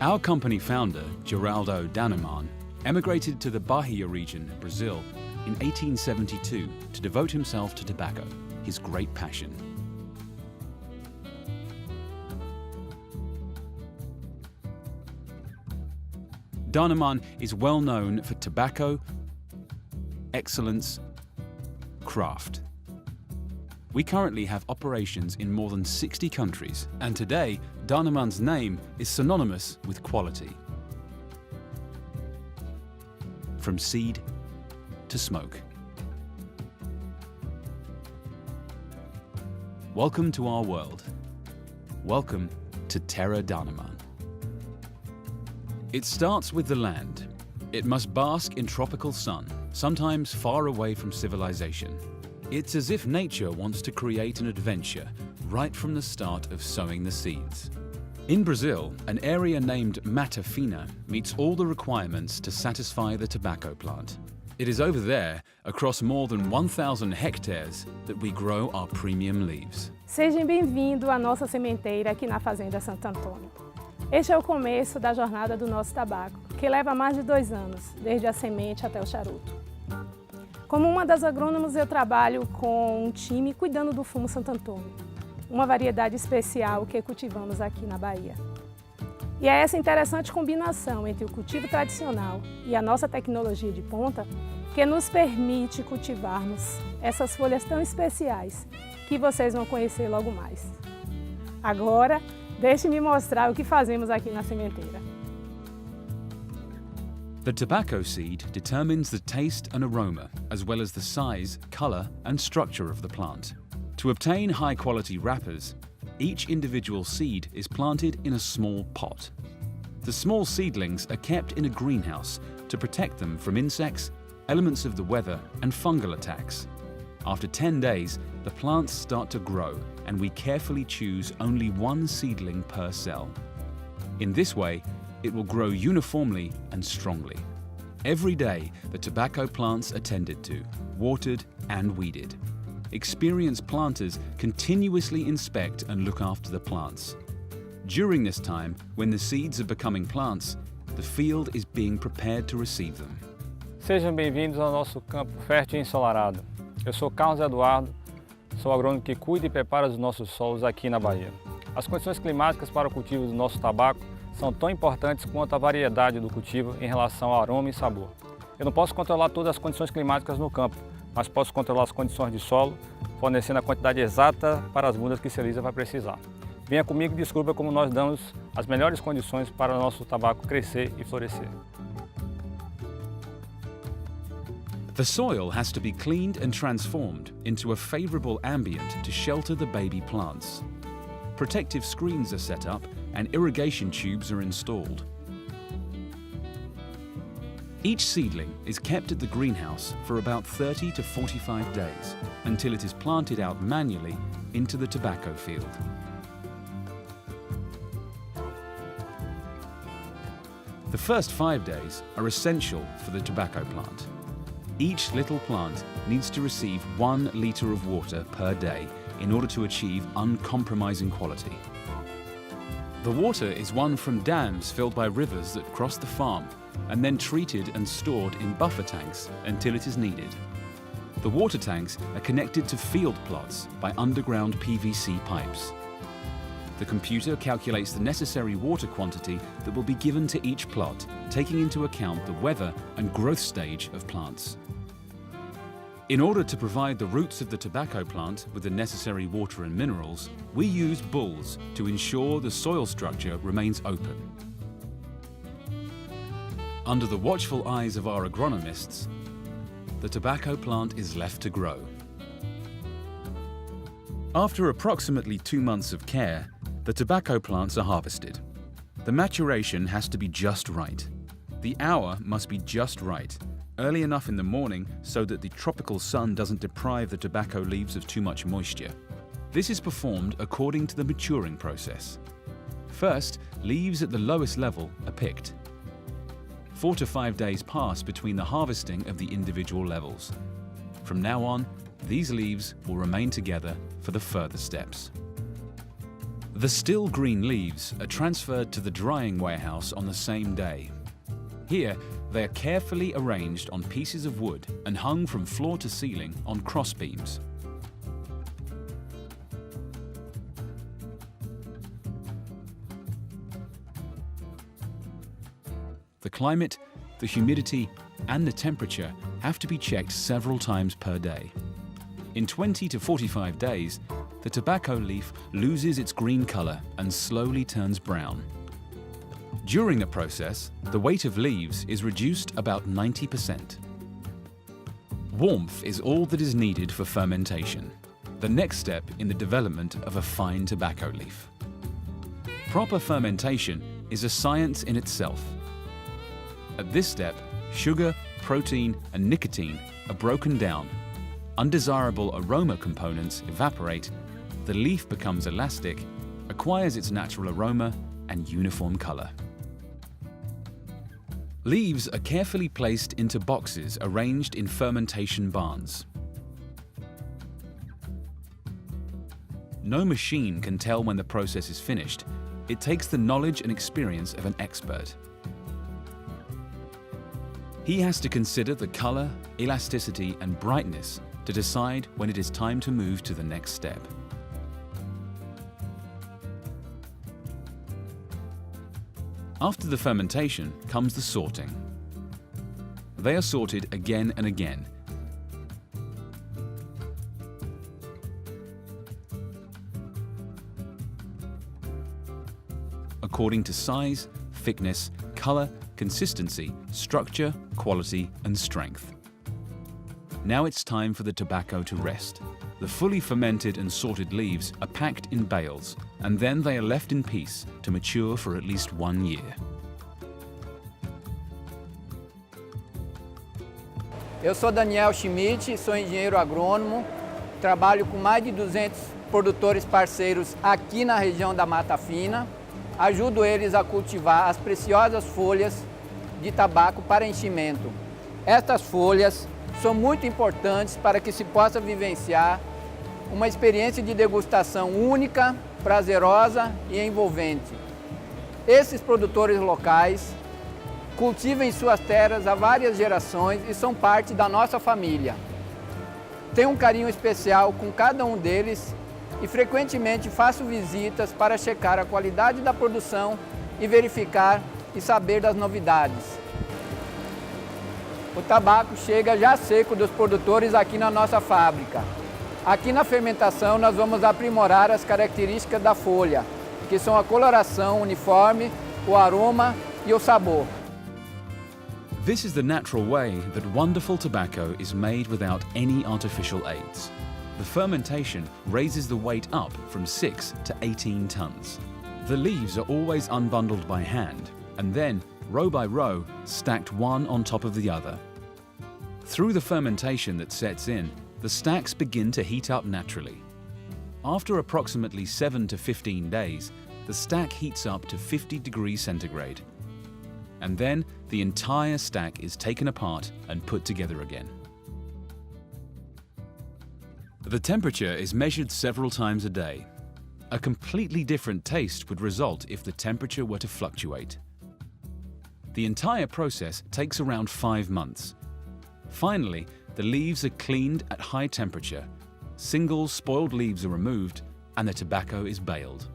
Our company founder, RODTAG Dannemann, emigrated to the Bahia region, Brazil, in 1872 to devote himself to tobacco, his great passion. Dannemann is well known for tobacco, excellence, craft. We currently have operations in more than 60 countries, and today, Dannemann's name is synonymous with quality. From seed to smoke. Welcome to our world. Welcome to Terra Dannemann. It starts with the land. It must bask in tropical sun, sometimes far away from civilization. It's as if nature wants to create an adventure right from the start of sowing the seeds. In Brazil, an area named Mata Fina meets all the requirements to satisfy the tobacco plant. It is over there, across more than 1,000 hectares, that we grow our premium leaves. Seja bem-vindo à nossa sementeira aqui na Fazenda Santo Antônio. Este é o começo da jornada do nosso tabaco, que leva mais de 2 anos, desde a semente até o charuto. Como uma das agrônomas, eu trabalho com um time cuidando do fumo Santo Antônio, uma variedade especial que cultivamos aqui na Bahia. E é essa interessante combinação entre o cultivo tradicional e a nossa tecnologia de ponta que nos permite cultivarmos essas folhas tão especiais que vocês vão conhecer logo mais. Agora, deixe-me mostrar o que fazemos aqui na sementeira. The tobacco seed determines the taste and aroma, as well as the size, color, and structure of the plant. To obtain high-quality wrappers, each individual seed is planted in a small pot. The small seedlings are kept in a greenhouse to protect them from insects, elements of the weather, and fungal attacks. After 10 days, the plants start to grow, and we carefully choose only one seedling per cell. In this way, it will grow uniformly and strongly. Every day, the tobacco plants are tended to, watered and weeded. Experienced planters continuously inspect and look after the plants. During this time, when the seeds are becoming plants, the field is being prepared to receive them. Sejam bem-vindos ao nosso campo fértil e ensolarado. Eu sou Carlos Eduardo, sou agrônomo que cuida e prepara os nossos solos aqui na Bahia. As condições climáticas para o cultivo do nosso tabaco são tão importantes quanto a variedade do cultivo em relação ao aroma e sabor. Eu não posso controlar todas as condições climáticas no campo, mas posso controlar as condições de solo, fornecendo a quantidade exata para as mudas que a Celisa vai precisar. Venha comigo e descubra como nós damos as melhores condições para o nosso tabaco crescer e florescer. The soil has to be cleaned and transformed into a favorable ambient to shelter the baby plants. Protective screens are set up and irrigation tubes are installed. Each seedling is kept at the greenhouse for about 30 to 45 days until it is planted out manually into the tobacco field. The first 5 days are essential for the tobacco plant. Each little plant needs to receive 1 liter of water per day in order to achieve uncompromising quality. The water is won from dams filled by rivers that cross the farm and then treated and stored in buffer tanks until it is needed. The water tanks are connected to field plots by underground PVC pipes. The computer calculates the necessary water quantity that will be given to each plot, taking into account the weather and growth stage of plants. In order to provide the roots of the tobacco plant with the necessary water and minerals, we use bulls to ensure the soil structure remains open. Under the watchful eyes of our agronomists, the tobacco plant is left to grow. After approximately 2 months of care, the tobacco plants are harvested. The maturation has to be just right. The hour must be just right, early enough in the morning so that the tropical sun doesn't deprive the tobacco leaves of too much moisture. This is performed according to the maturing process. First, leaves at the lowest level are picked. 4 to 5 days pass between the harvesting of the individual levels. From now on, these leaves will remain together for the further steps. The still green leaves are transferred to the drying warehouse on the same day. Here, they are carefully arranged on pieces of wood and hung from floor to ceiling on cross beams. The climate, the humidity, and the temperature have to be checked several times per day. In 20 to 45 days, the tobacco leaf loses its green color and slowly turns brown. During the process, the weight of leaves is reduced about 90%. Warmth is all that is needed for fermentation, the next step in the development of a fine tobacco leaf. Proper fermentation is a science in itself. At this step, sugar, protein, and nicotine are broken down. Undesirable aroma components evaporate, the leaf becomes elastic, acquires its natural aroma and uniform color. Leaves are carefully placed into boxes arranged in fermentation barns. No machine can tell when the process is finished. It takes the knowledge and experience of an expert. He has to consider the color, elasticity, and brightness to decide when it is time to move to the next step. After the fermentation comes the sorting. They are sorted again and again. According to size, thickness, color, consistency, structure, quality, and strength. Now it's time for the tobacco to rest. The fully fermented and sorted leaves are packed in bales, and then they are left in peace to mature for at least 1 year. Eu sou Daniel Schmidt, sou engenheiro agrônomo, trabalho com mais de 200 produtores parceiros aqui na região da Mata Fina. Ajudo eles a cultivar as preciosas folhas de tabaco para enchimento. Estas folhas são muito importantes para que se possa vivenciar uma experiência de degustação única, prazerosa e envolvente. Esses produtores locais cultivam em suas terras há várias gerações e são parte da nossa família. Tenho um carinho especial com cada um deles e frequentemente faço visitas para checar a qualidade da produção e verificar e saber das novidades. O tabaco chega já seco dos produtores aqui na nossa fábrica. Aqui na fermentação nós vamos aprimorar as características da folha, que são a coloração uniforme, o aroma e o sabor. This is the natural way that wonderful tobacco is made without any artificial aids. The fermentation raises the weight up from 6 to 18 tons. The leaves are always unbundled by hand and then, row by row, stacked one on top of the other. Through the fermentation that sets in, the stacks begin to heat up naturally. After approximately 7 to 15 days, the stack heats up to 50 degrees centigrade. And then the entire stack is taken apart and put together again. The temperature is measured several times a day. A completely different taste would result if the temperature were to fluctuate. The entire process takes around 5 months. Finally, the leaves are cleaned at high temperature, single spoiled leaves are removed, and the tobacco is baled.